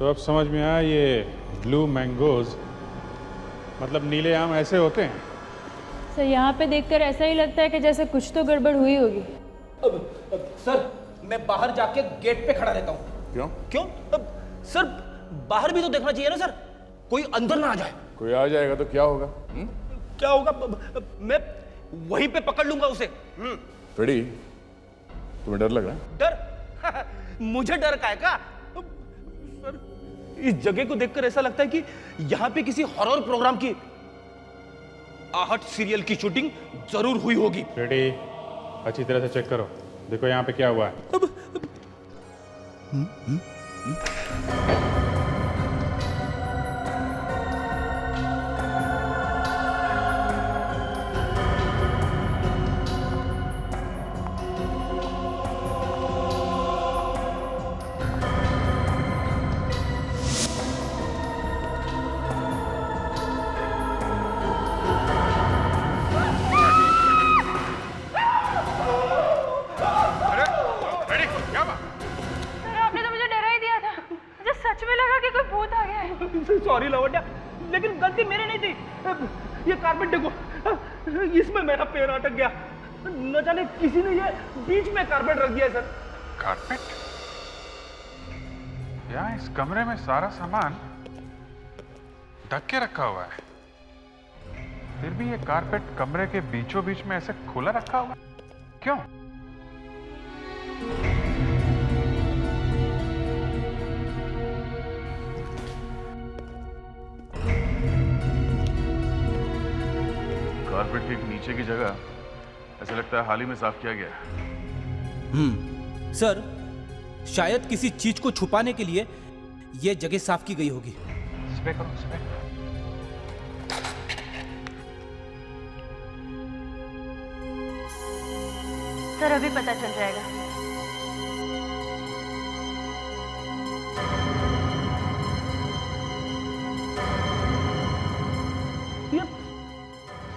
तो अब समझ में आया ये ब्लू मैंगोज मतलब नीले आम ऐसे होते हैं। सर यहाँ पे देखकर ऐसा ही लगता है कि जैसे कुछ तो गड़बड़ हुई होगी। सर मैं बाहर जाके गेट पे खड़ा रहता हूँ। क्यों? क्यों? सर बाहर भी तो देखना चाहिए ना सर, कोई अंदर ना आ जाए। कोई आ जाएगा तो क्या होगा? क्या होगा? मैं वहीं पे पकड़ लूंगा उसे। फ्रेडी, तुम्हें डर लग रहा है? डर? मुझे डर का है का? सर इस जगह को देखकर ऐसा लगता है कि यहां पे किसी हॉरर प्रोग्राम की आहट सीरियल की शूटिंग जरूर हुई होगी। फ्रेडी, अच्छी तरह से चेक करो, देखो यहाँ पे क्या हुआ है। सॉरी लवंडा, लेकिन गलती मेरी नहीं थी। ये कारपेट देखो, इसमें मेरा पैर अटक गया। न जाने किसी ने ये बीच में कारपेट रख दिया है सर। कारपेट? यहाँ इस कमरे में सारा सामान ढक के रखा हुआ है, फिर भी ये कारपेट कमरे के बीचों बीच में ऐसे खुला रखा हुआ है, क्यों? कारपेट के नीचे की जगह ऐसा लगता है हाल ही में साफ किया गया है। सर शायद किसी चीज को छुपाने के लिए यह जगह साफ की गई होगी। स्प्रे करो, स्प्रे। सर अभी पता चल जाएगा।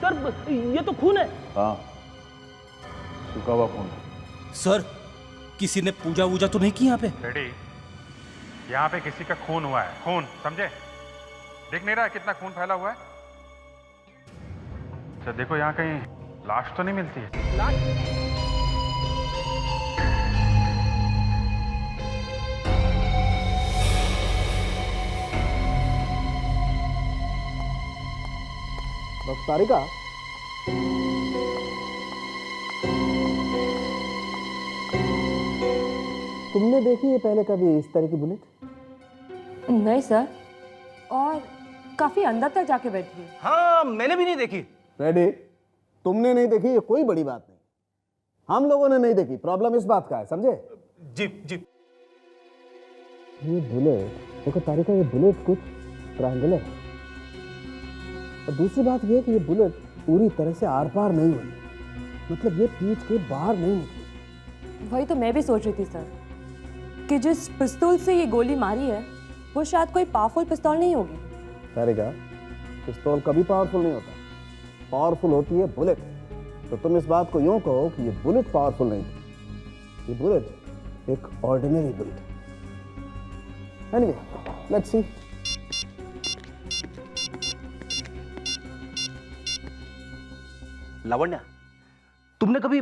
सर ये तो खून है। हाँ, सूखा हुआ खून। सर किसी ने पूजा वूजा तो नहीं की यहाँ पे? रेडी, यहाँ पे किसी का खून हुआ है, खून, समझे? देख नहीं रहा कितना खून फैला हुआ है? अच्छा देखो यहाँ कहीं लाश तो नहीं मिलती है? लाश? तारिका, तुमने देखी है पहले कभी इस तरह की बुलेट? नहीं सर, और काफी अंदर तक जाके बैठी है। हाँ मैंने भी नहीं देखी। रेडी, तुमने नहीं देखी ये कोई बड़ी बात नहीं, हम लोगों ने नहीं देखी, प्रॉब्लम इस बात का है, समझे? जी जी। ये बुलेट देखो तारिका, ये बुलेट कुछ ट्रायंगुलर है, और दूसरी बात ये है कि ये बुलेट पूरी तरह से आर पार नहीं हुई, मतलब ये पीठ के बाहर नहीं निकली। वही तो मैं भी सोच रही थी सर, कि जिस पिस्तौल से ये गोली मारी है वो शायद कोई पावरफुल पिस्तौल नहीं होगी। तारिका, पिस्तौल कभी पावरफुल नहीं होता, पावरफुल होती है बुलेट। तो तुम इस बात को यूं कहो कि ये बुलेट पावरफुल नहीं थी, ये बुलेट एक ऑर्डिनरी बुलेट है। Anyway, let's see. लावण्या, तुमने कभी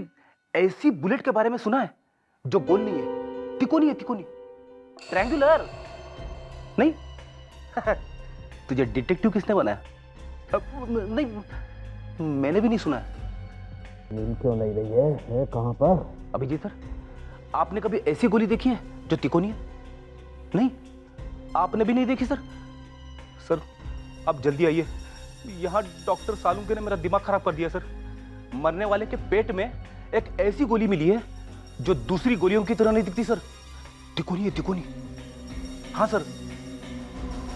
ऐसी बुलेट के बारे में सुना है जो गोल नहीं है, तिकोनी है, तिकोनी, ट्रायंगुलर नहीं? तुझे डिटेक्टिव किसने बनाया? नहीं मैंने भी नहीं सुना है। नींद क्यों नहीं रही है कहां पर? अभिजीत सर, आपने कभी ऐसी गोली देखी है जो तिकोनी है? नहीं, आपने भी नहीं देखी सर? सर आप जल्दी आइए, यहाँ डॉक्टर सालुंके ने मेरा दिमाग खराब कर दिया सर। मरने वाले के पेट में एक ऐसी गोली मिली है जो दूसरी गोलियों की तरह नहीं दिखती सर, तिकोनी है, तिकोनी। हाँ सर,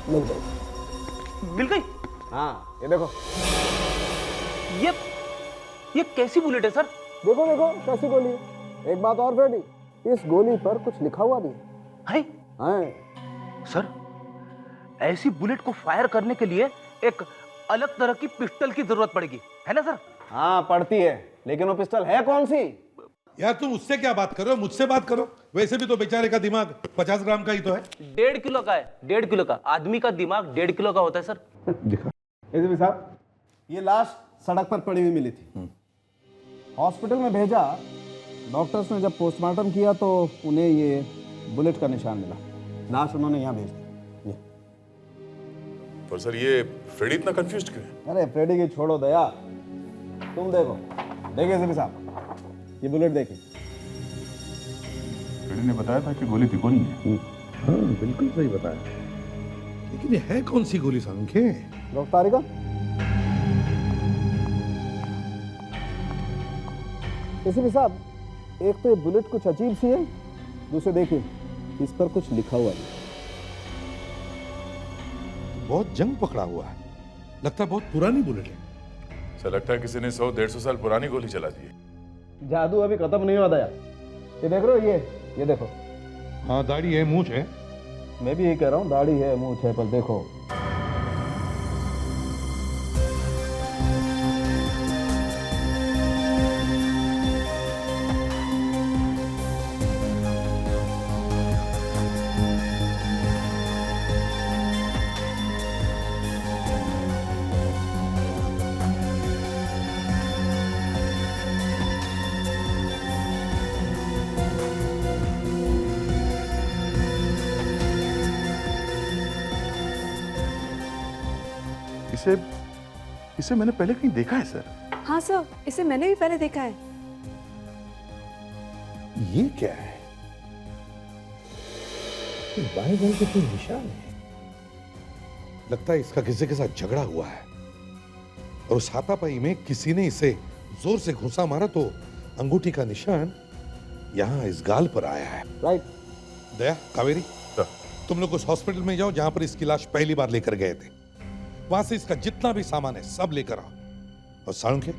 मिल गई। मिल गई? हाँ, ये देखो, ये कैसी बुलेट है सर? देखो देखो कैसी गोली है। एक बात और फ्रेडी, इस गोली पर कुछ लिखा हुआ भी है। है। सर ऐसी बुलेट को फायर करने के लिए एक अलग तरह की पिस्टल की जरूरत पड़ेगी, है ना सर? हाँ पड़ती है, लेकिन वो पिस्टल है कौन सी यार तुम उससे क्या बात करो, मुझसे बात करो। वैसे भी तो बेचारे का दिमाग 50 ग्राम का ही तो है। 1.5 किलो का है, 1.5 किलो का। आदमी का दिमाग 1.5 किलो का होता है सर। दिखा। एसीपी साहब, ये लाश सड़क पर पड़ी हुई मिली थी। हॉस्पिटल में भेजा, डॉक्टर्स ने जब पोस्टमार्टम किया तो उन्हें ये बुलेट का निशान मिला। लाश उन्होंने यहाँ भेज दी। पर सर ये फ्रेडी इतना कंफ्यूज्ड क्यों है? अरे फ्रेडी की छोड़ो दया, तुम देखो। देखिए एसीपी साहब, ये बुलेट देखिए। फ्रेडी ने बताया था कि गोली तिकोनी है। हाँ बिल्कुल सही बताया, लेकिन ये है कौन सी गोली संख्या? गिरफ्तारी का एसीपी साहब, एक तो ये बुलेट कुछ अजीब सी है, दूसरे देखिए इस पर कुछ लिखा हुआ है। बहुत जंग पकड़ा हुआ है, लगता है बहुत पुरानी बुलेट है। सर लगता है किसी ने 100-150 साल पुरानी गोली चला दी है। जादू अभी खत्म नहीं हुआ दया। ये देख रहे हो, ये देखो। हाँ दाढ़ी है, मूंछ है। मैं भी यही कह रहा हूँ, दाढ़ी है मूंछ है, पर देखो। इसे मैंने पहले कहीं देखा है सर। हाँ सर, इसे मैंने भी पहले देखा है। ये क्या है? बाएं गल के कोई निशान है। लगता है इसका किसी के साथ झगड़ा हुआ है और उस हाथापाई में किसी ने इसे जोर से घुसा मारा तो अंगूठी का निशान यहाँ इस गाल पर आया है। राइट। दया, कावेरी, तुम लोग उस हॉस्पिटल में जाओ जहां पर इसकी लाश पहली बार लेकर गए थे। वहां से इसका जितना भी सामान है सब लेकर आओ और साळुंखे,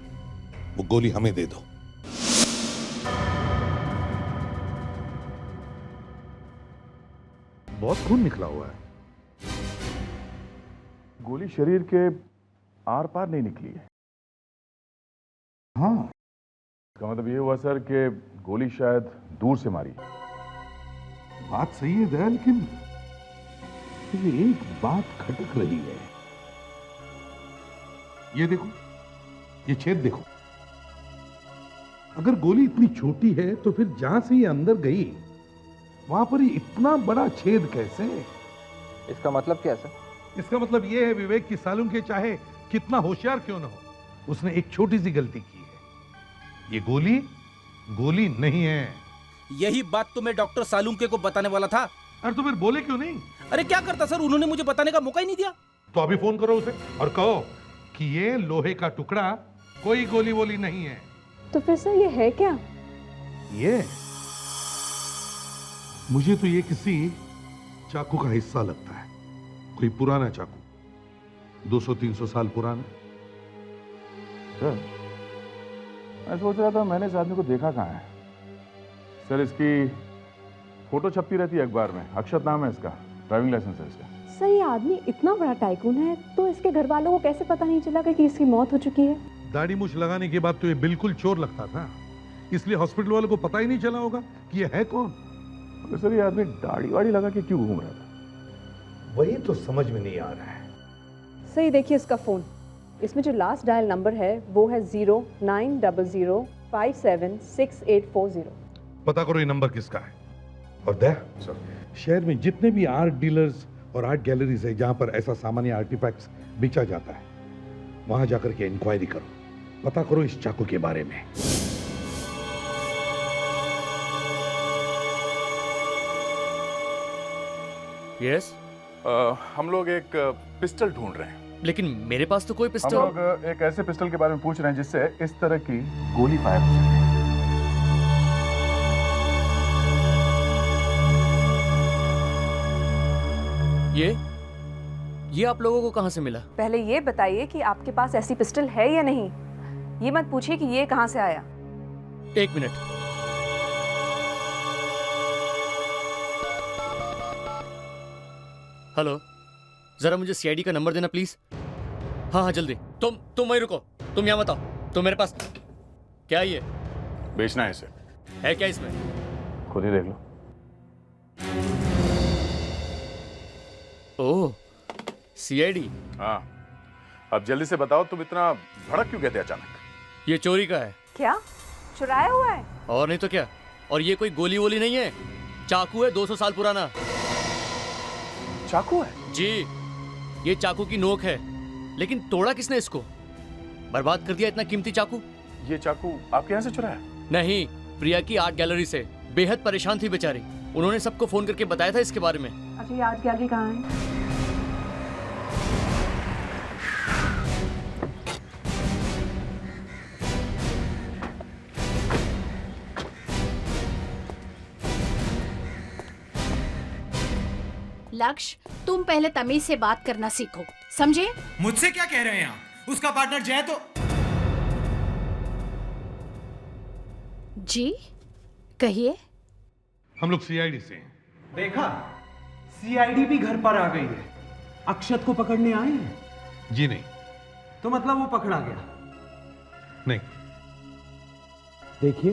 वो गोली हमें दे दो। बहुत खून निकला हुआ है। गोली शरीर के आर पार नहीं निकली है। हाँ, इसका मतलब ये हुआ सर कि गोली शायद दूर से मारी। बात सही है दया, लेकिन मुझे एक बात खटक रही है। ये देखो, ये छेद देखो। अगर गोली इतनी छोटी है तो फिर जहां से ये अंदर गई वहां पर ही इतना बड़ा छेद कैसे? इसका मतलब क्या है सर? इसका मतलब यह है विवेक कि सालुंखे चाहे कितना होशियार क्यों ना हो, उसने एक छोटी सी गलती की है। ये गोली नहीं है। यही बात तो मैं डॉक्टर सालुंके को बताने वाला था। अरे तो फिर बोले क्यों नहीं? अरे क्या करता सर, उन्होंने मुझे बताने का मौका ही नहीं दिया। तो अभी फोन करो उसे और कहो कि ये लोहे का टुकड़ा, कोई गोली वोली नहीं है। तो फिर सर ये है क्या? ये मुझे तो ये किसी चाकू का हिस्सा लगता है, कोई पुराना चाकू, 200-300 साल पुराना। सर मैं सोच रहा था मैंने इस आदमी को देखा कहाँ है। सर इसकी फोटो छपती रहती है अखबार में, अक्षत नाम है इसका, ड्राइविंग लाइसेंस है इसका। सर ये आदमी इतना बड़ा टाइकून है तो इसके घर वालों को कैसे पता नहीं चला कि इसकी मौत हो चुकी है? दाढ़ी मूछ लगाने के बाद तो ये बिल्कुल चोर लगता था, इसलिए हॉस्पिटल वालों को पता ही नहीं चला होगा कि ये है कौन। तो सर ये आदमी दाढ़ी वाड़ी लगा के क्यों घूम रहा था? वही तो समझ में नहीं आ रहा है। सही देखिए इसका फोन, इसमें जो लास्ट डायल नंबर है वो है 0900576840। पता करो ये नंबर किसका है। और दया सर, शहर में जितने भी आर्ट डीलर्स और आर्ट गैलरीज है जहां पर ऐसा सामान या आर्टिफैक्ट्स बेचा जाता है, वहां जाकर के इंक्वायरी करो, पता करो इस चाकू के बारे में। यस, हम लोग एक पिस्टल ढूंढ रहे हैं। लेकिन मेरे पास तो कोई हम पिस्टल। लोग एक ऐसे पिस्टल के बारे में पूछ रहे हैं जिससे इस तरह की गोली फायर हो सके। ये आप लोगों को कहां से मिला? पहले ये बताइए कि आपके पास ऐसी पिस्टल है या नहीं। ये मत पूछिए कि ये कहां से आया। एक मिनट। हेलो, जरा मुझे सीआईडी का नंबर देना प्लीज। हाँ जल्दी। तुम वहीं रुको, तुम यहाँ मत आओ। तो मेरे पास क्या ये? बेचना है इसे। है क्या इसमें? खुद ही देख लो। ओह, सीआईडी। हाँ, अब जल्दी से बताओ, तुम इतना भड़क क्यों गए थे अचानक? ये चोरी का है। क्या चुराया हुआ है? और नहीं तो क्या। और ये कोई गोली वोली नहीं है, चाकू है 200 साल पुराना। चाकू है? जी, ये चाकू की नोक है, लेकिन तोड़ा किसने इसको? बर्बाद कर दिया इतना कीमती चाकू। ये चाकू आपके यहाँ से चुराया? नहीं, प्रिया की आर्ट गैलरी से। बेहद परेशान थी बेचारी, उन्होंने सबको फोन करके बताया था इसके बारे में। अच्छा, ये आर्ट गैलरी कहाँ है? लक्ष्य, तुम पहले तमीज से बात करना सीखो, समझे? मुझसे क्या कह रहे हैं आप? उसका पार्टनर जय तो जी कहिए। हम लोग सीआईडी से हैं। देखा, सीआईडी भी घर पर आ गई है। अक्षत को पकड़ने आए हैं? जी नहीं। तो मतलब वो पकड़ा गया? नहीं। देखिए,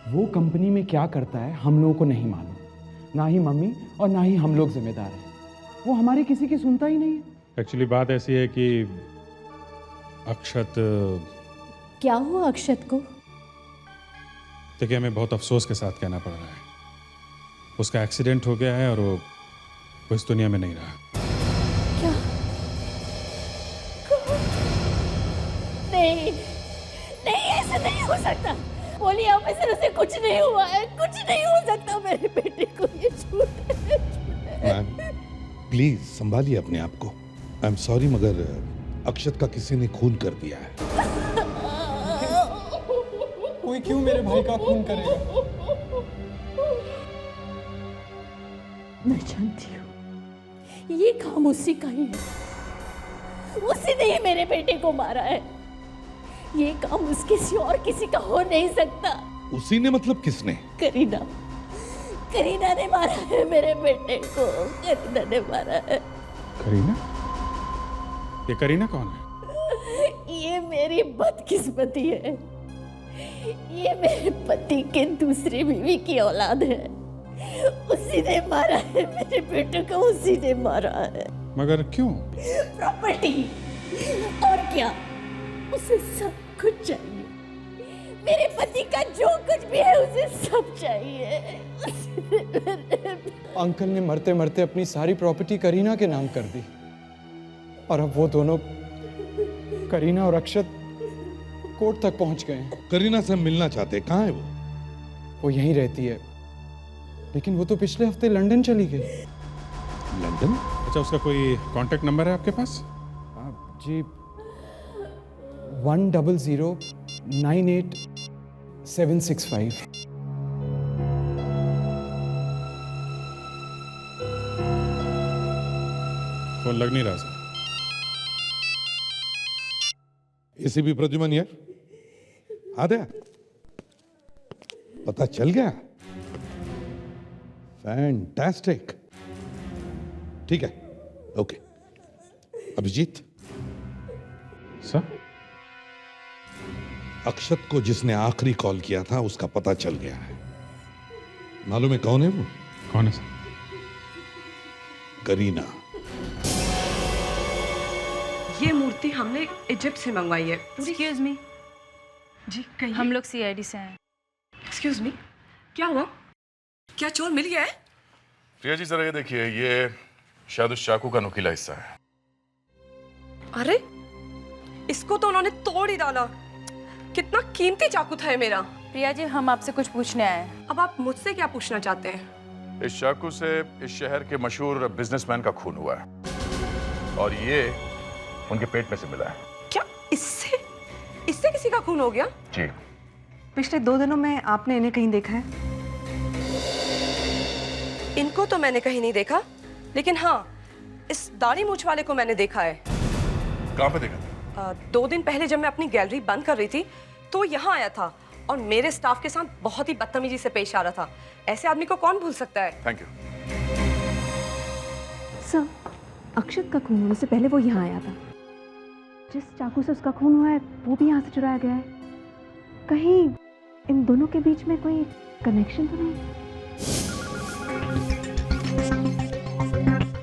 वो कंपनी में क्या करता है हम लोगों को नहीं मालूम, ना ही मम्मी और ना ही हम लोग जिम्मेदार हैं। वो हमारी किसी की सुनता ही नहीं है। एक्चुअली बात ऐसी है कि अक्षत, क्या हुआ अक्षत को? देखिए हमें बहुत अफसोस के साथ कहना पड़ रहा है, उसका एक्सीडेंट हो गया है और वो इस दुनिया में नहीं रहा। क्या? नहीं नहीं, ऐसा नहीं हो सकता। बोलिए ऑफिसर, उसे कुछ नहीं हुआ है, कुछ नहीं हो सकता मेरे बेटे को। ये झूठ है, झूठ है। मैम प्लीज संभालिए अपने आप को। आई एम सॉरी, मगर अक्षत का किसी ने खून कर दिया है। कोई क्यों मेरे भाई का खून करेगा? मैं जानती हूँ ये काम उसी का ही है। उसी ने ही मेरे बेटे को मारा है। ये काम उसके किसी और किसी का हो नहीं सकता। उसी ने मतलब किसने? करीना, करीना ने मारा है मेरे बेटे को। करीना ने मारा है। करीना? ये करीना कौन है? ये मेरी बदकिस्मती है। ये मेरे पति के दूसरी बीवी की औलाद है। उसी ने मारा है मेरे बेटे को, उसी ने मारा है। मगर क्यों? प्रॉपर्टी, और क्या? उसे सब कुछ चाहिए। मेरे पति का जो कुछ भी है उसे सब चाहिए। अंकल ने मरते मरते अपनी सारी प्रॉपर्टी करीना के नाम कर दी, और अब वो दोनों, करीना और अक्षत, कोर्ट तक पहुंच गए हैं। करीना से हम मिलना चाहते हैं। कहाँ है वो? वो यहीं रहती है, लेकिन वो तो पिछले हफ्ते लंदन चली गई। लंदन? अच्छा, उसका कोई कांटेक्ट नंबर है आपके पास? जी, 10098-765। फोन लग नहीं रहा सर। एसीपी प्रद्युमन यार, आद्या, पता चल गया? फैंटास्टिक। ठीक है, ओके। अभिजीत सर, अक्षत को जिसने आखिरी कॉल किया था उसका पता चल गया है। मालूम है कौन है वो? कौन है सर? करीना। ये मूर्ति हमने इजिप्ट से मंगवाई है। एक्सक्यूज मी जी, कहिए। हम लोग सीआईडी से हैं। एक्सक्यूज मी, क्या हुआ? क्या चोर मिल गया है? प्रिया जी जरा ये देखिए, ये शायद उस चाकू का नुकीला हिस्सा है। अरे, इसको तो उन्होंने तोड़ ही डाला। कितना कीमती चाकू था ये मेरा। प्रिया जी, हम आपसे कुछ पूछने आए हैं। अब आप मुझसे क्या पूछना चाहते हैं? इस चाकू से इस शहर के मशहूर बिजनेसमैन का खून हुआ है, और ये उनके पेट में से मिला है। क्या इससे इससे किसी का खून हो गया? जी। पिछले 2 दिनों में आपने इन्हें कहीं देखा है? इनको तो मैंने कहीं नहीं देखा, लेकिन हाँ, इस दाढ़ी मूंछ वाले को मैंने देखा है। कहाँ पे देखा था? 2 दिन पहले जब मैं अपनी गैलरी बंद कर रही थी तो यहाँ आया था और मेरे स्टाफ के साथ बहुत ही बदतमीजी से पेश आ रहा था। ऐसे आदमी को कौन भूल सकता है? Thank you. सर, अक्षत का खून होने से पहले वो यहाँ आया था। जिस चाकू से उसका खून हुआ है वो भी यहाँ से चुराया गया है। कहीं इन दोनों के बीच में कोई कनेक्शन तो नहीं?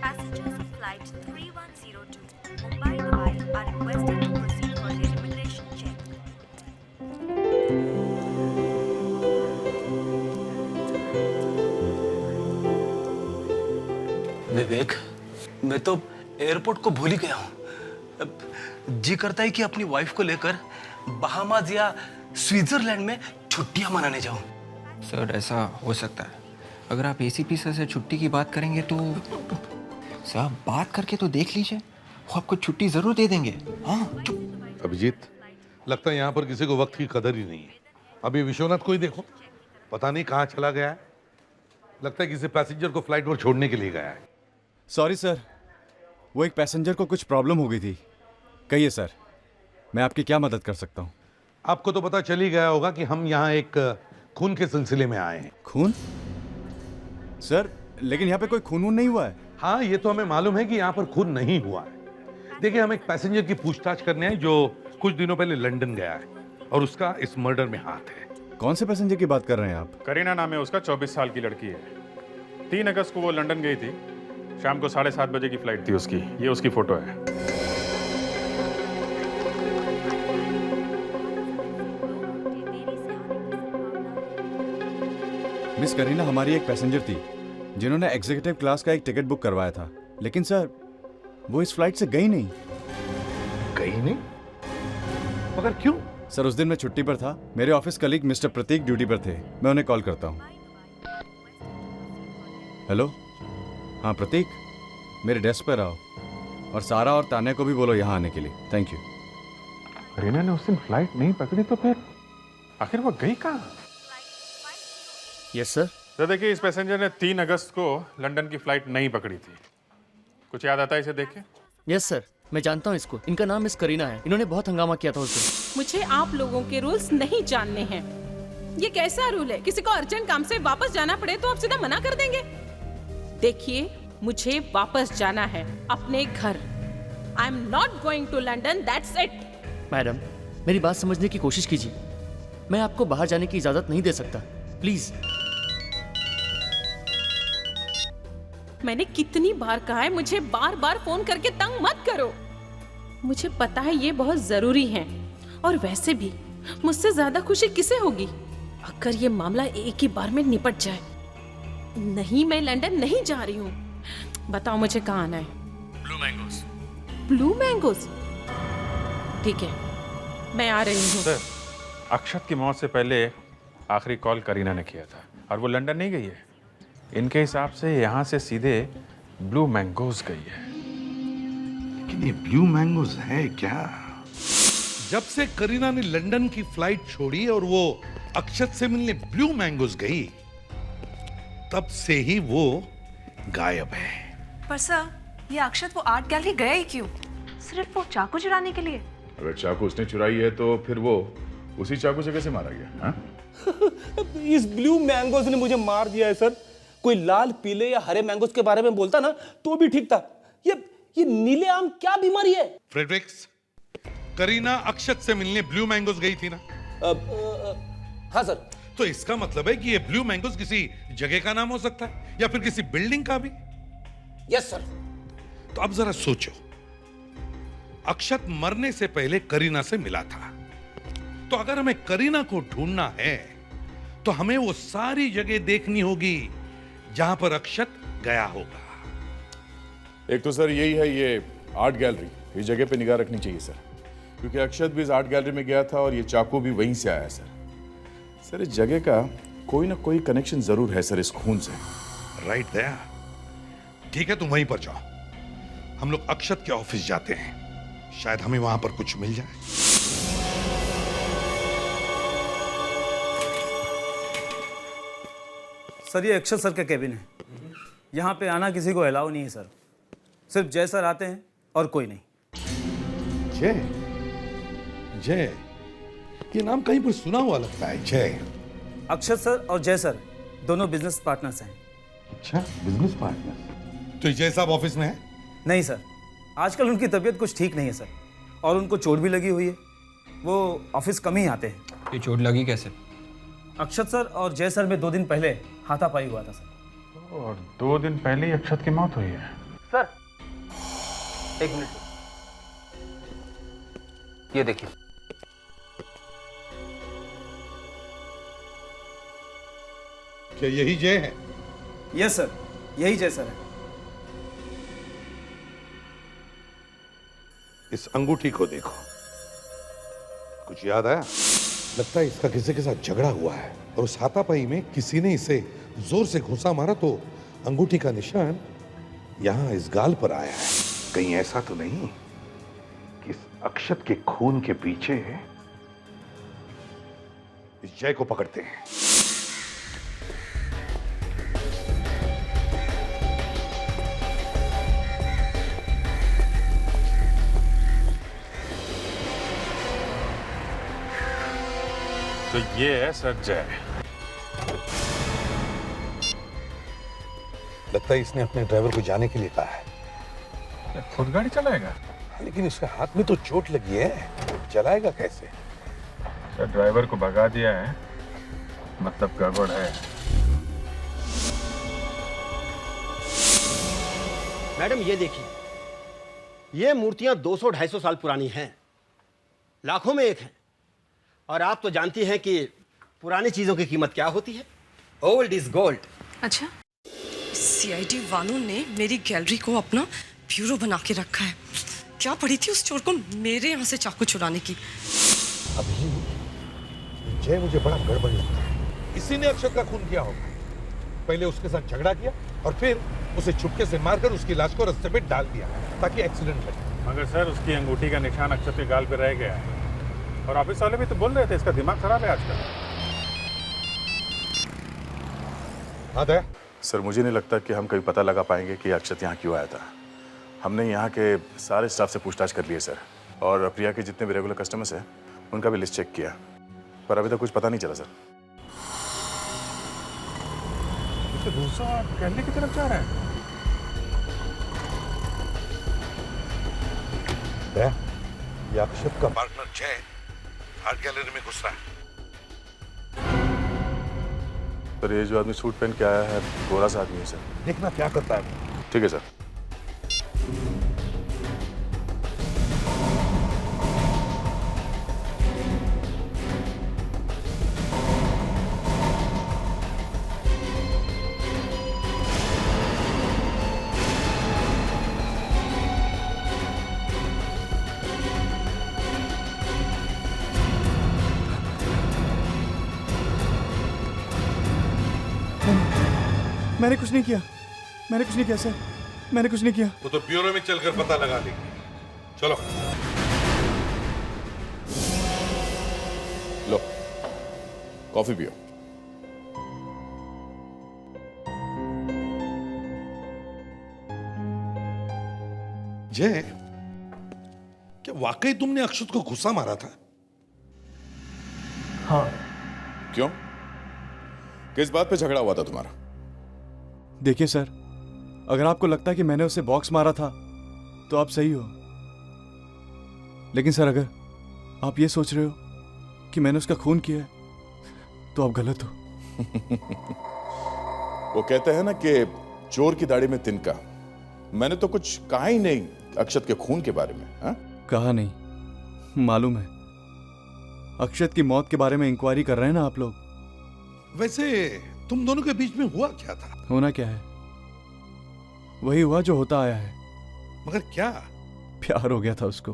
Passengers of flight 3102 Mumbai Dubai are requested to proceed for their immigration check. विवेक, मैं तो एयरपोर्ट को भूल ही गया हूँ। जी करता है कि अपनी वाइफ को लेकर बहामास या स्विट्जरलैंड में छुट्टियां मनाने जाऊं। सर ऐसा हो सकता है। अगर आप एसीपी सर से छुट्टी की बात करेंगे तो सर बात करके तो देख लीजिए, वो आपको छुट्टी जरूर दे देंगे। हाँ चुप। अभिजीत, लगता है यहाँ पर किसी को वक्त की कदर ही नहीं है। अभी विश्वनाथ को ही देखो, पता नहीं कहाँ चला गया है। लगता है किसी पैसेंजर को फ्लाइट पर छोड़ने के लिए गया है। सॉरी सर, वो एक पैसेंजर को कुछ प्रॉब्लम हो गई थी। कहिए सर, मैं आपकी क्या मदद कर सकता हूँ? आपको तो पता चल ही गया होगा कि हम यहाँ एक खून के सिलसिले में आए हैं। खून? सर, लेकिन यहाँ पे कोई खून वून नहीं हुआ है। हाँ, ये तो हमें मालूम है कि यहाँ पर खून नहीं हुआ है। देखिए, हम एक पैसेंजर की पूछताछ करने आए जो कुछ दिनों पहले लंदन गया है और उसका इस मर्डर में हाथ है। कौन से पैसेंजर की बात कर रहे हैं आप? करीना नाम है उसका, 24 साल की लड़की है। 3 अगस्त को वो लंदन गई थी। शाम को 7:30 बजे की फ्लाइट थी उसकी। ये उसकी फोटो है। मिस करीना हमारी एक पैसेंजर थी जिन्होंने एग्जीक्यूटिव क्लास का एक टिकट बुक करवाया था, लेकिन सर वो इस फ्लाइट से गई नहीं। गई नहीं? मगर क्यों? सर उस दिन मैं छुट्टी पर था। मेरे ऑफिस कलीग मिस्टर प्रतीक ड्यूटी पर थे। मैं उन्हें कॉल करता हूँ। हेलो, हाँ प्रतीक, मेरे डेस्क पर आओ और सारा और तान्या को भी बोलो यहाँ आने के लिए। Thank you. करीना ने उस दिन फ्लाइट नहीं पकड़ी तो फिर आखिर वो गई कहाँ? Yes sir. तो देखिए, इस पैसेंजर ने 3 अगस्त को लंदन की फ्लाइट नहीं पकड़ी थी। कुछ याद आता है इसे देख के? यस सर, मैं जानता हूँ इसको। इनका नाम मिस करीना है। इन्होंने बहुत हंगामा किया था उस दिन। मुझे आप लोगों के रूल्स नहीं जानने हैं। ये कैसा रूल है? किसी को अर्जेंट काम से वापस जाना पड़े तो आप सीधा मना कर देंगे? देखिए, मुझे वापस जाना है अपने घर। I am not going to London, that's it. Madam, मेरी बात समझने की कोशिश कीजिए। मैं आपको बाहर जाने की इजाजत नहीं दे सकता, प्लीज। मैंने कितनी बार कहा है, मुझे बार बार फोन करके तंग मत करो। मुझे पता है ये बहुत जरूरी है, और वैसे भी मुझसे ज्यादा खुशी किसे होगी अगर ये मामला एक ही बार में निपट जाए। नहीं, मैं लंदन नहीं जा रही हूँ। बताओ मुझे कहाँ आना है? Blue mangoes. Blue mangoes? ठीक है, मैं आ रही हूँ। सर, अक्षत की मौत से पहले आखिरी कॉल करीना ने किया था और वो लंदन नहीं गई है। इनके हिसाब से यहाँ से सीधे ब्लू मैंगोज गई है। लेकिन ये ब्लू मैंगोज है क्या? जब से करीना ने लंदन की फ्लाइट छोड़ी और वो अक्षत से मिलने ब्लू मैंगोज गई, तब से ही वो गायब है। पर सर, ये अक्षत वो आर्ट गैलरी गया ही क्यों? सिर्फ वो चाकू चुराने के लिए? अगर चाकू उसने चुराई है तो फिर वो उसी चाकू से कैसे मारा गया? हाँ? इस ब्लू मैंगोज ने मुझे मार दिया है सर। कोई लाल, पीले या हरे मैंगोज के बारे में बोलता ना तो भी ठीक था। ये नीले आम क्या बीमारी है? फ्रेडरिक्स, करीना अक्षत से मिलने ब्लू मैंगोज गई थी ना? हाँ सर। तो इसका मतलब है कि ये ब्लू मैंगोज किसी जगह का नाम हो सकता है या फिर किसी बिल्डिंग का भी। Yes sir. तो अब जरा सोचो, अक्षत मरने से पहले करीना से मिला था, तो अगर हमें करीना को ढूंढना है तो हमें वो सारी जगह देखनी होगी जहां पर अक्षत गया होगा। एक तो सर यही है, ये आर्ट गैलरी, इस जगह पे निगाह रखनी चाहिए सर, क्योंकि अक्षत भी इस आर्ट गैलरी में गया था और ये चाकू भी वहीं से आया सर। सर इस जगह का कोई ना कोई कनेक्शन जरूर है सर इस खून से। राइट दया। ठीक है, तुम वहीं पर जाओ, हम लोग अक्षत के ऑफिस जाते हैं, शायद हमें वहां पर कुछ मिल जाए। सर, ये अक्षत सर का केबिन है। यहाँ पे आना किसी को अलाउ नहीं है सर। सिर्फ जय सर आते हैं और कोई नहीं। जय? जय? ये नाम कहीं पर सुना हुआ लगता है। जय? अक्षत सर और जय सर दोनों बिजनेस पार्टनर्स हैं। अच्छा, बिजनेस पार्टनर। तो जय साहब ऑफिस में है? नहीं सर, आजकल उनकी तबीयत कुछ ठीक नहीं है सर, और उनको चोट भी लगी हुई है। वो ऑफिस कम ही आते हैं। ये चोट लगी कैसे? अक्षत सर और जय सर में 2 दिन पहले हाथापाई हुआ था सर। और 2 दिन पहले ही अक्षत की मौत हुई है। सर 1 मिनट, ये देखिए। क्या यही जय है? यस सर, यही जय सर है। इस अंगूठी को देखो, कुछ याद आया? लगता है इसका किसी के साथ झगड़ा हुआ है और उस हाथापाई में किसी ने इसे जोर से घुसा मारा तो अंगूठी का निशान यहां इस गाल पर आया है। कहीं ऐसा तो नहीं कि इस अक्षत के खून के पीछे इस जय को पकड़ते हैं? तो ये है सर जय। लगता है इसने अपने ड्राइवर को जाने के लिए कहा है। खुद गाड़ी चलाएगा? लेकिन इसके हाथ में तो चोट लगी है, चलाएगा कैसे? सर ड्राइवर को भगा दिया है, मतलब गड़बड़ है। मैडम ये देखिए, ये मूर्तियां 200-250 साल पुरानी हैं, लाखों में एक हैं। और आप तो जानती हैं कि पुरानी चीजों की कीमत क्या होती है। Old is gold. अच्छा, सीआईडी वालों ने मेरी गैलरी को अपना ब्यूरो बना के रखा है। क्या पड़ी थी उस चोर को मेरे यहाँ से चाकू चुराने की। अभी जय मुझे बड़ा गड़बड़ लगता है। इसी ने अक्षत का खून किया होगा। पहले उसके साथ झगड़ा किया और फिर उसे चुपके से मारकर उसकी लाश को रास्ते में डाल दिया ताकि एक्सीडेंट लगे। मगर सर उसकी अंगूठी का निशान अक्षत के गाल पे रह गया है और ऑफिस वाले भी तो बोल रहे थे इसका दिमाग खराब है आजकल। हाँ दया? सर मुझे नहीं लगता कि हम कभी पता लगा पाएंगे कि अक्षत यहाँ क्यों आया था। हमने यहाँ के सारे स्टाफ से पूछताछ कर लिए सर, और प्रिया के जितने भी रेगुलर कस्टमर्स हैं उनका भी लिस्ट चेक किया, पर अभी तक कुछ पता नहीं चला सर। तो दूसरा गैलरी की तरफ जा रहा है। दया, ये अक्षत का पार्टनर जय आर्ट गैलरी में घुस रहा है। सर ये जो आदमी सूट पहन के आया है गोरा सा आदमी है सर। देखना क्या करता है। ठीक है सर। मैंने कुछ नहीं किया, मैंने कुछ नहीं किया सर, मैंने कुछ नहीं किया। वो तो ब्यूरो में चलकर पता लगा लेंगे। चलो लो कॉफी पियो। जय, क्या वाकई तुमने अक्षत को घुसा मारा था? हाँ। क्यों? किस बात पे झगड़ा हुआ था तुम्हारा? देखिए सर, अगर आपको लगता है कि मैंने उसे बॉक्स मारा था तो आप सही हो, लेकिन सर अगर आप ये सोच रहे हो कि मैंने उसका खून किया है तो आप गलत हो। वो कहते हैं ना कि चोर की दाढ़ी में तिनका। मैंने तो कुछ कहा ही नहीं अक्षत के खून के बारे में। हा? कहा नहीं, मालूम है। अक्षत की मौत के बारे में इंक्वायरी कर रहे हैं ना आप लोग। वैसे तुम दोनों के बीच में हुआ क्या था? होना क्या है, वही हुआ जो होता आया है। मगर क्या? प्यार हो गया था उसको।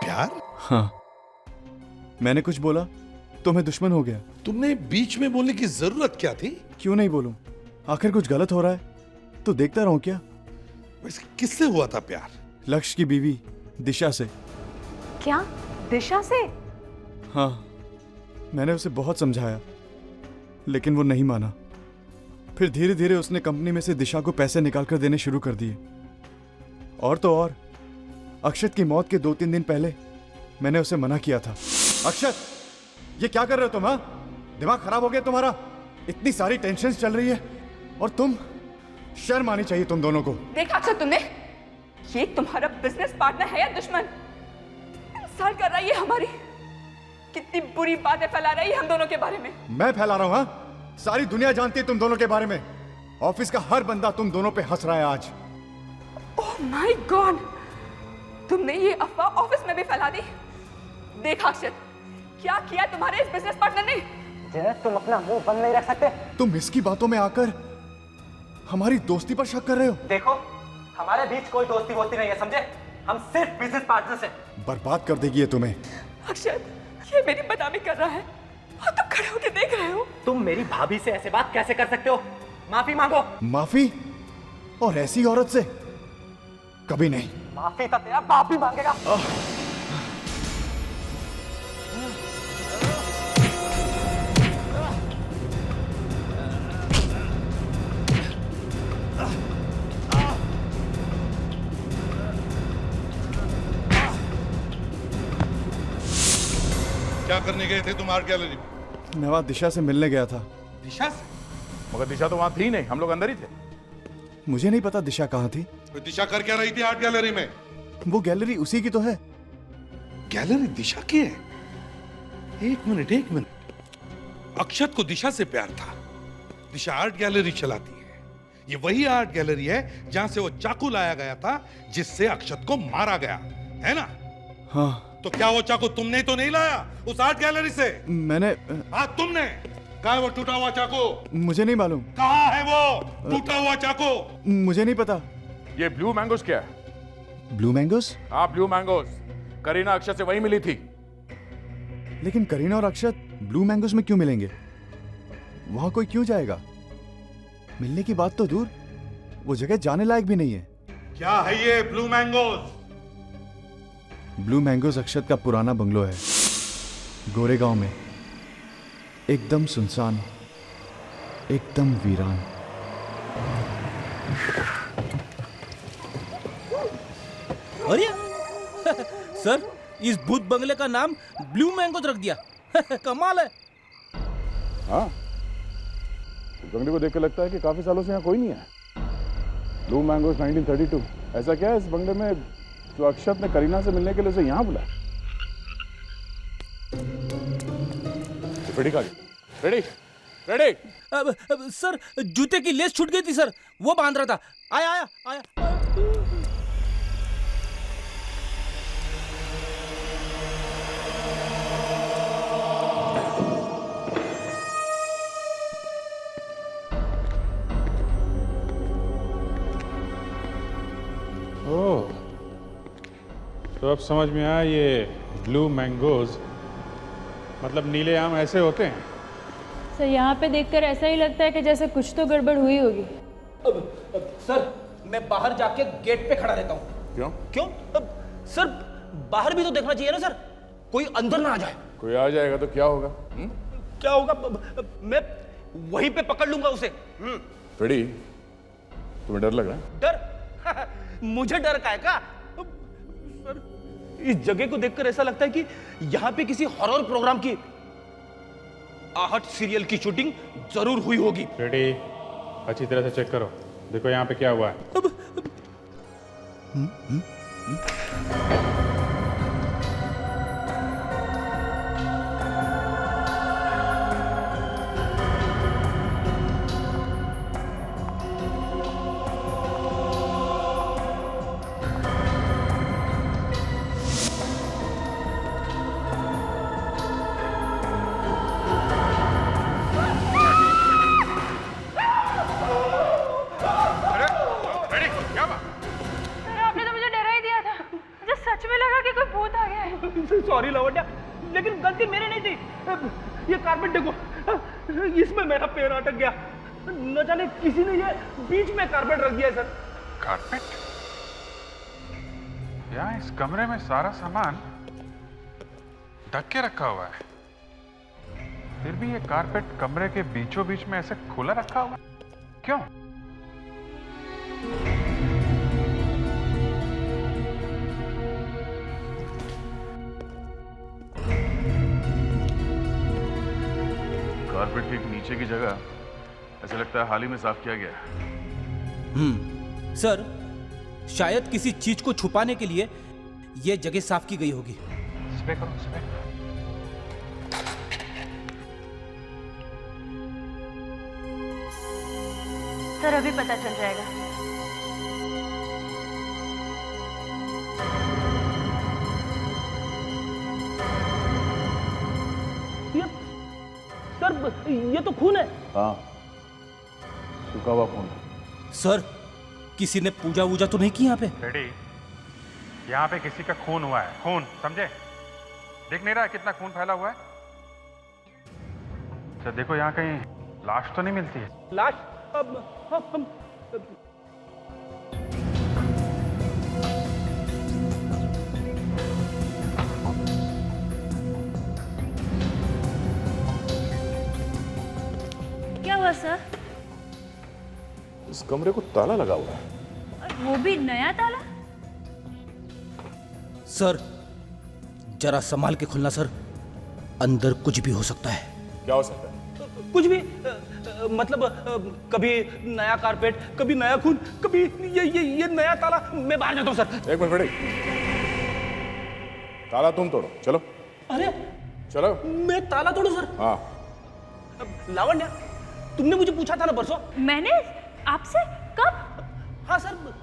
प्यार? हाँ, मैंने कुछ बोला तो मैं दुश्मन हो गया। तुमने बीच में बोलने की जरूरत क्या थी? क्यों नहीं बोलूं, आखिर कुछ गलत हो रहा है तो देखता रहूं क्या। वैसे किससे हुआ था प्यार? लक्ष्य की बीवी दिशा से। क्या? दिशा से? हाँ, मैंने उसे बहुत समझाया लेकिन वो नहीं माना। फिर धीरे धीरे उसने कंपनी में से दिशा को पैसे निकाल कर देने शुरू कर दिए। और तो और अक्षत की मौत के 2-3 दिन पहले मैंने उसे मना किया था। अक्षत, ये क्या कर रहे हो तुम? हाँ, दिमाग खराब हो गया तुम्हारा? इतनी सारी टेंशन चल रही है और तुम, शर्म आनी चाहिए तुम दोनों को। देखा अक्षत तुमने, ये तुम्हारा बिजनेस पार्टनर है या दुश्मन? इंसल्ट कर रहा है ये हमारी। कितनी बुरी बातें फैला रही है हम दोनों के बारे में। मैं फैला रहा हूं? हाँ, सारी दुनिया जानती है तुम दोनों के बारे में। ऑफिस का हर बंदा तुम दोनों पे हंस रहा है आज। ओह माय गॉड, तुमने ये अफवाह ऑफिस में भी फैला दी। देख अक्षत, क्या किया तुम्हारे इस बिजनेस पार्टनर ने। तुम अपना मुंह बंद नहीं रख सकते? तुम इसकी बातों में आकर हमारी दोस्ती पर शक कर रहे हो। देखो, हमारे बीच कोई दोस्ती वोस्ती नहीं है, समझे? हम सिर्फ बिजनेस पार्टनर्स हैं। बर्बाद कर देगी ये तुम्हें। अक्षत, ये मेरी बदनामी कर रहा है और तुम खड़े होकर देख रहे हो। तुम मेरी भाभी से ऐसे बात कैसे कर सकते हो? माफी मांगो। माफी? और ऐसी औरत से? कभी नहीं। माफी तो तेरा बाप भी मांगेगा। क्या करने गए थे तुम आर्ट गैलरी में? मैं वहां दिशा से मिलने गया था। दिशा से? मगर दिशा तो वहां थी नहीं, हम लोग अंदर ही थे। मुझे नहीं पता दिशा कहाँ थी। तो दिशा कर क्या रही थी आर्ट गैलरी में? वो गैलरी उसी की तो है। गैलरी दिशा की है? एक मिनट। अक्षत को दिशा से प्यार था। दिशा आर्ट गैलरी चलाती है। ये वही आर्ट गैलरी है जहां से वो चाकू लाया गया था जिससे अक्षत को मारा गया, है ना? हाँ। तो क्या वो चाकू तुमने तो नहीं लाया उस आर्ट गैलरी से? मैंने। हाँ, तुमने। कहाँ है वो टूटा हुआ चाकू? मुझे नहीं मालूम। कहाँ है वो टूटा हुआ चाकू? मुझे नहीं पता। ये ब्लू मैंगोस क्या है? Blue mangoes? हाँ, ब्लू मैंगोस। करीना अक्षत से वही मिली थी। लेकिन करीना और अक्षत ब्लू मैंगोस में क्यों मिलेंगे? वहां कोई क्यों जाएगा? मिलने की बात तो दूर, वो जगह जाने लायक भी नहीं है। क्या है ये ब्लू मैंगोस? ब्लू मैंगोस अक्षत का पुराना बंगलो है, गोरेगांव में। एकदम सुनसान, एकदम वीरान। अरे सर, इस भूत बंगले का नाम ब्लू मैंगोस रख दिया। कमाल है। हाँ, बंगले को देख के लगता है कि काफी सालों से यहाँ कोई नहीं है। Blue mangoes 1932। ऐसा क्या है इस बंगले में जो अक्षत ने करीना से मिलने के लिए उसे यहाँ बुलाया? रेडी? सर, जूते की लेस छूट गई थी सर, वो बांध रहा था। आया। ओह, तो अब समझ में आया ये ब्लू मैंगोज मतलब नीले आम ऐसे होते हैं। सर, यहाँ पे देखकर ऐसा ही लगता है कि जैसे कुछ तो गड़बड़ हुई होगी। सर, मैं बाहर जाके गेट पे खड़ा रहता हूँ। क्यों? सर, बाहर भी तो देखना चाहिए ना सर, कोई अंदर ना आ जाए। कोई आ जाएगा तो क्या होगा? क्या होगा? मैं वहीं पे पकड़ लूंगा उसे। फ्रेडी, तुम्हें डर लग रहा है? डर? मुझे डर का है क्या? सर, इस जगह को देखकर ऐसा लगता है कि यहाँ पे किसी हॉरर प्रोग्राम की आहट सीरियल की शूटिंग जरूर हुई होगी। रेडी, अच्छी तरह से चेक करो, देखो यहाँ पे क्या हुआ है। सॉरी लवंडा, लेकिन गलती मेरी नहीं थी। ये कारपेट देखो, इसमें मेरा पैर अटक गया। न जाने किसी ने ये बीच में कारपेट रख दिया है सर। कारपेट? यहाँ इस कमरे में सारा सामान ढक के रखा हुआ है, फिर भी ये कारपेट कमरे के बीचों बीच में ऐसे खुला रखा हुआ है, क्यों? कारपेट के नीचे की जगह ऐसा लगता है हाल ही में साफ किया गया। सर, शायद किसी चीज को छुपाने के लिए यह जगह साफ की गई होगी। स्प्रे करो, स्प्रे। सर अभी पता चल जाएगा। सर ये तो खून है। हाँ, सूखा हुआ खून। सर किसी ने पूजा वूजा तो नहीं की यहाँ पे? रेडी, यहाँ पे किसी का खून हुआ है, खून, समझे? दिख नहीं रहा है कितना खून फैला हुआ है? अच्छा देखो यहाँ कहीं लाश तो नहीं मिलती है। लाश? हम क्या हुआ सर? इस कमरे को ताला लगा हुआ है। और वो भी नया ताला? सर जरा संभाल के खुलना सर, अंदर कुछ भी हो सकता है। क्या हो सकता है? कुछ भी मतलब कभी नया कारपेट, कभी नया खून, कभी ये नया ताला। मैं बाहर जाता हूँ सर। एक मिनट रेडी, ताला तुम तोड़ो, चलो। अरे चलो। मैं ताला तोड़ू सर? हाँ। लावण्या, तुमने मुझे पूछा था ना परसों? मैंने आपसे? कब? हाँ सर,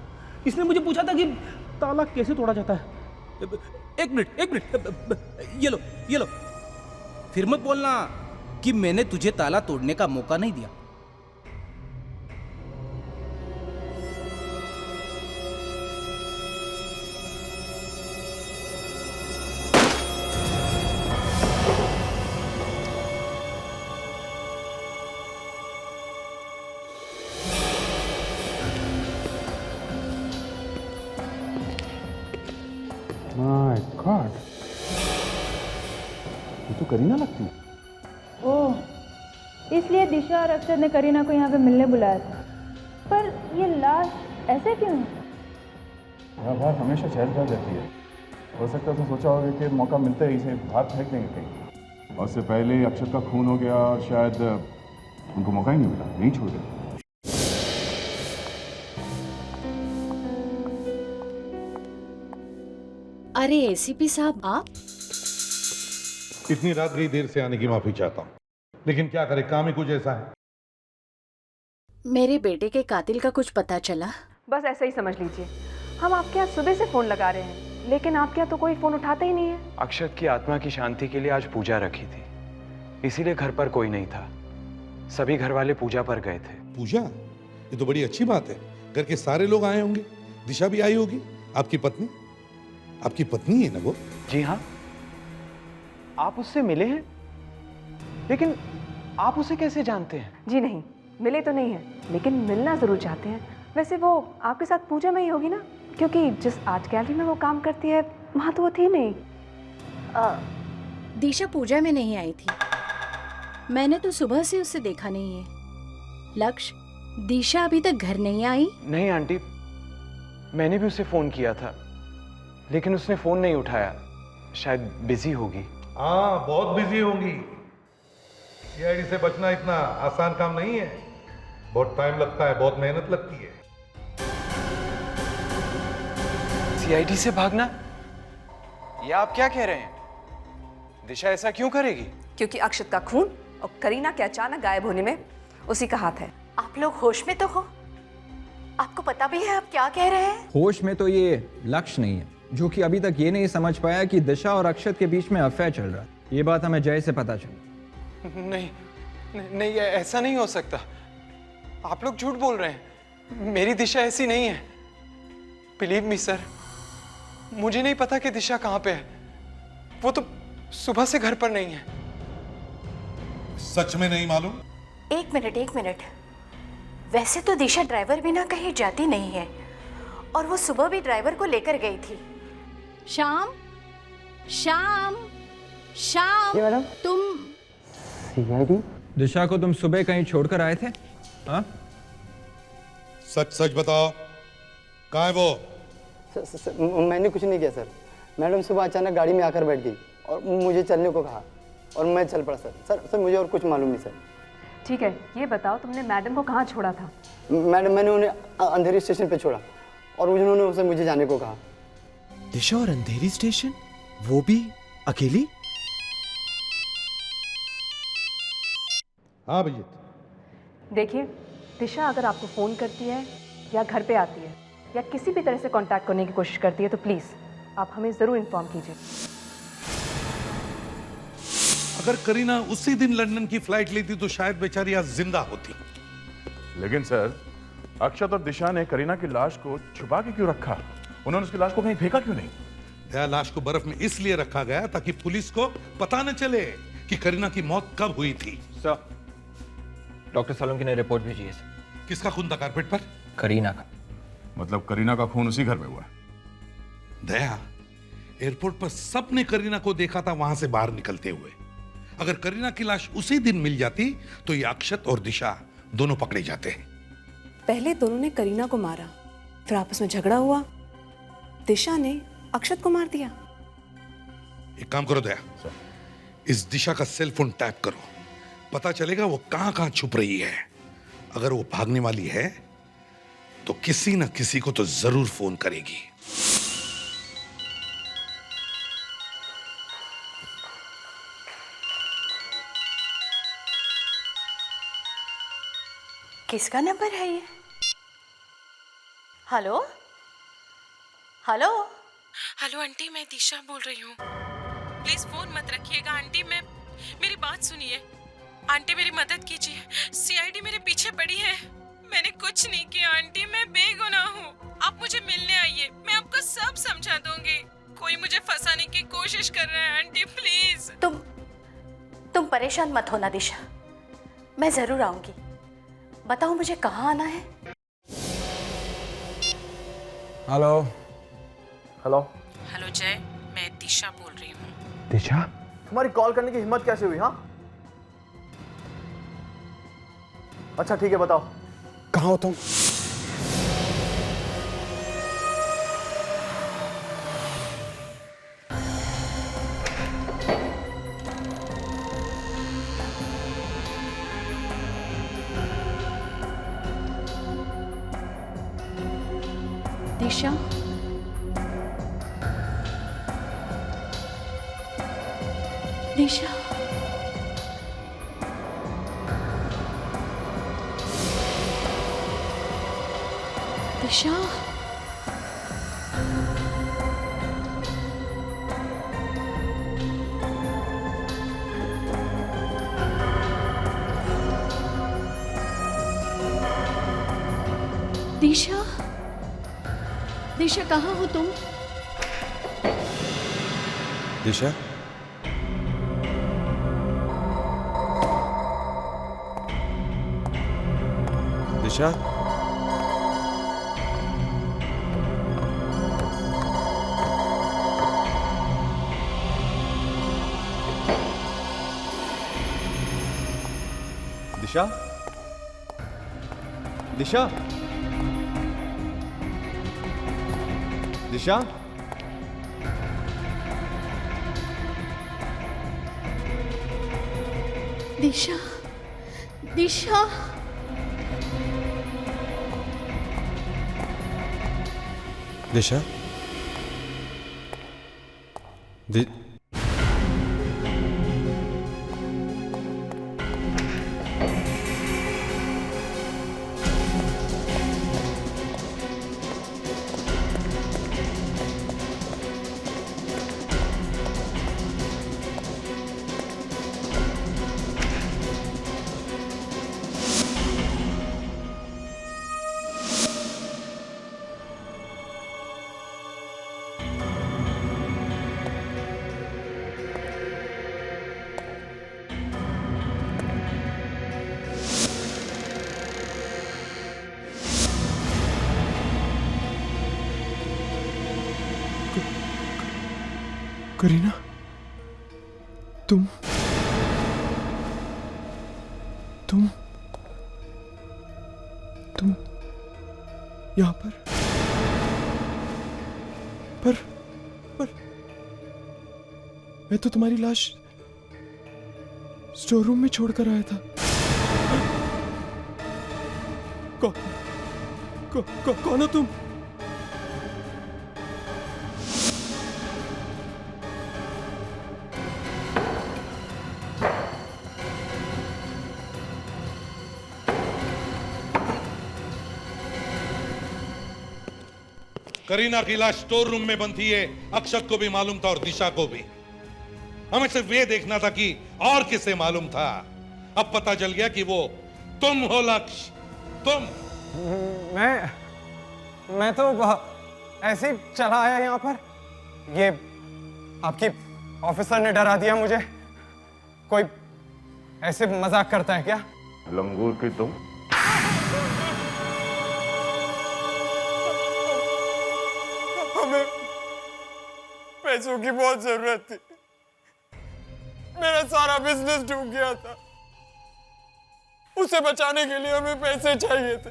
इसने मुझे पूछा था कि ताला कैसे तोड़ा जाता है। एक मिनट, ये लो। फिर मत बोलना कि मैंने तुझे ताला तोड़ने का मौका नहीं दिया। माय गॉड, ये तो करीना लगती है। ओह, इसलिए दिशा और अक्षत ने करीना को यहाँ पे मिलने बुलाया था। पर ये लाश ऐसे क्यों है? यह बात हमेशा चहल पहल रहती है। हो सकता है तो सोचा होगा कि मौका मिलता है इसे बाहर फेंक देंगे कहीं, और उससे पहले ही अक्षत का खून हो गया और शायद उनको मौका ही नहीं मिला, नहीं छोड़ दिया। अरे एसीपी साहब, आप? इतनी रात गई, देर से आने की माफी चाहता हूँ, लेकिन क्या करे, काम ही कुछ ऐसा है। मेरे बेटे के कातिल का कुछ पता चला? बस ऐसा ही समझ लीजिए। हम आपके यहाँ सुबह से फोन लगा रहे हैं, लेकिन आपके यहाँ तो कोई फोन उठाता ही नहीं है। अक्षत की आत्मा की शांति के लिए आज पूजा रखी थी, इसीलिए घर पर कोई नहीं था। सभी घर वाले पूजा पर गए थे। पूजा? ये तो बड़ी अच्छी बात है, घर के सारे लोग आए होंगे, दिशा भी आई होगी। आपकी पत्नी? आपकी पत्नी है ना वो? जी हाँ। आप उससे मिले हैं? लेकिन आप उसे कैसे जानते हैं? जी नहीं, मिले तो नहीं है, लेकिन मिलना जरूर चाहते हैं। वैसे वो आपके साथ पूजा में ही होगी ना, क्योंकि जिस आर्ट गैलरी में वो काम करती है वहां तो वो थी नहीं। दिशा पूजा में नहीं आई थी, मैंने तो सुबह से उसे देखा नहीं है। लक्ष्य, दिशा अभी तक घर नहीं आई? नहीं आंटी, मैंने भी उसे फोन किया था, लेकिन उसने फोन नहीं उठाया। शायद बिजी होगी। हाँ, बहुत बिजी होंगी। सीआईडी से बचना इतना आसान काम नहीं है, बहुत टाइम लगता है, बहुत मेहनत लगती है। सीआईडी से भागना? ये आप क्या कह रहे हैं? दिशा ऐसा क्यों करेगी? क्योंकि अक्षत का खून और करीना के अचानक गायब होने में उसी का हाथ है। आप लोग होश में तो हो? आपको पता भी है आप क्या कह रहे हैं? होश में तो ये लक्ष्य नहीं है, जो कि अभी तक ये नहीं समझ पाया कि दिशा और अक्षत के बीच में अफेयर चल रहा है। ये बात हमें जय से पता चली। नहीं, ऐसा नहीं हो सकता। आप लोग झूठ बोल रहे हैं। मेरी दिशा ऐसी नहीं है। बिलीव मी सर, मुझे नहीं पता कि दिशा कहाँ पे है। वो तो सुबह से घर पर नहीं है। सच में नहीं मालूम? एक मिनट। वैसे तो दिशा ड्राइवर बिना कहीं जाती नहीं है, और वो सुबह भी ड्राइवर को लेकर गई थी। श्याम, मैडम, तुम सीआईडी? दिशा को तुम सुबह कहीं छोड़कर आए थे? हाँ? सच बताओ, कहाँ है वो? मैंने कुछ नहीं किया सर। मैडम सुबह अचानक गाड़ी में आकर बैठ गई और मुझे चलने को कहा और मैं चल पड़ा सर। मुझे और कुछ मालूम नहीं सर। ठीक है, ये बताओ तुमने मैडम को कहाँ छोड़ा था? मैडम, मैंने उन्हें अंधेरी स्टेशन पे छोड़ा और उन्होंने उसे मुझे जाने को कहा। दिशा और अंधेरी स्टेशन, वो भी अकेली? हाँ भैया। देखिए, दिशा अगर आपको फ़ोन करती है या घर पे आती है या किसी भी तरह से कांटेक्ट करने की कोशिश करती है तो प्लीज़ आप हमें ज़रूर इन्फॉर्म कीजिए। अगर करीना उसी दिन लंदन की फ्लाइट लेती तो शायद बेचारी आज जिंदा होती। लेकिन सर, अक्षत और दिशा ने करीना की लाश को छुपा के क्यों रखा? उन्होंने उसकी लाश को कहीं फेंका क्यों नहीं? दया, लाश को बर्फ में इसलिए रखा गया ताकि पुलिस को पता न चले कि करीना की मौत कब हुई थी। सर, डॉक्टर सालुंके ने रिपोर्ट भेजी है सर। किसका खून था कारपेट पर? करीना का। मतलब करीना का खून उसी घर में हुआ? दया, एयरपोर्ट पर सबने करीना को देखा था वहां से बाहर निकलते हुए। अगर करीना की लाश उसी दिन मिल जाती तो ये अक्षत और दिशा दोनों पकड़े जाते हैं। पहले दोनों ने करीना को मारा, फिर आपस में झगड़ा हुआ, दिशा ने अक्षत को मार दिया। एक काम करो दया, इस दिशा का सेल फोन टैप करो, पता चलेगा वो कहां कहां छुप रही है। अगर वो भागने वाली है तो किसी न किसी को तो जरूर फोन करेगी। किसका नंबर है ये? हेलो हेलो हेलो आंटी, मैं दिशा बोल रही हूँ। प्लीज फोन मत रखिएगा आंटी, मेरी बात सुनिए। आंटी मेरी मदद कीजिए, सीआईडी मेरे पीछे पड़ी है। मैंने कुछ नहीं किया आंटी, मैं बेगुनाह हूँ। आप मुझे मिलने आइए, मैं आपको सब समझा दूंगी। कोई मुझे फंसाने की कोशिश कर रहा है आंटी, प्लीज। तुम परेशान मत होना दिशा, मैं जरूर आऊंगी। बताओ मुझे कहाँ आना है? हेलो हेलो हेलो जय, मैं दिशा बोल रही हूँ। दिशा, तुम्हारी कॉल करने की हिम्मत कैसे हुई? हाँ, अच्छा ठीक है, बताओ कहाँ हो तुम? दिशा, दिशा, दिशा, दिशा, दिशा कहाँ हो तुम? दिशा, दिशा, दिशा, दिशा, दिशा, दिशा, दिशा, दिशा, करीना, तुम यहाँ पर मैं तो तुम्हारी लाश स्टोर रूम में छोड़कर आया था। कौन हो तुम? करीना की लाश स्टोर रूम में बंद थी, ये अक्षत को भी मालूम था और दिशा को भी। हमें सिर्फ ये देखना था कि और किसे मालूम था। अब पता चल गया कि वो तुम हो लक्ष्य, तुम। मैं तो ऐसे ही चला आया यहाँ पर। ये आपकी ऑफिसर ने डरा दिया मुझे। कोई ऐसे मजाक करता है क्या? लंगूर की तुम। हमें पैसों की बहुत जरूरत थी। मेरा सारा बिजनेस डूब गया था। उसे बचाने के लिए हमें पैसे चाहिए थे।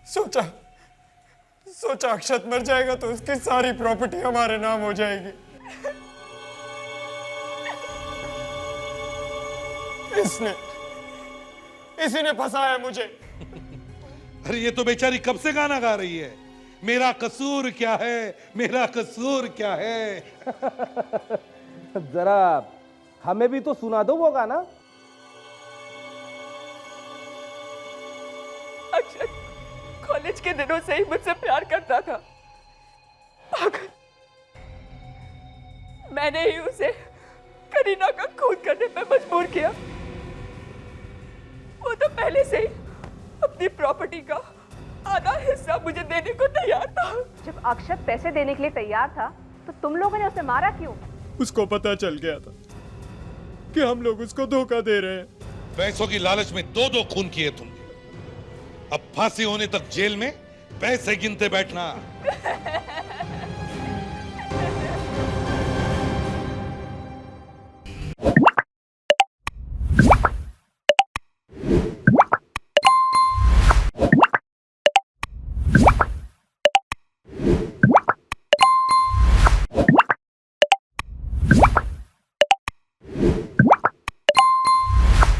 सोचा अक्षत मर जाएगा तो उसकी सारी प्रॉपर्टी हमारे नाम हो जाएगी। इसी ने फंसाया मुझे। अरे ये तो बेचारी कब से गाना गा रही है, मेरा कसूर क्या है, मेरा कसूर क्या है। जरा हमें भी तो सुना दो वो गाना। अक्षत कॉलेज के दिनों से ही मुझसे प्यार करता था। पागल, मैंने ही उसे करीना का खून करने पे मजबूर किया। वो तो पहले से ही अपनी प्रॉपर्टी का आधा हिस्सा मुझे देने को तैयार था। जब अक्षत पैसे देने के लिए तैयार था तो तुम लोगों ने उसे मारा क्यों? उसको पता चल गया था कि हम लोग उसको धोखा दे रहे हैं। पैसों की लालच में दो दो खून किए तुमने। अब फांसी होने तक जेल में पैसे गिनते बैठना।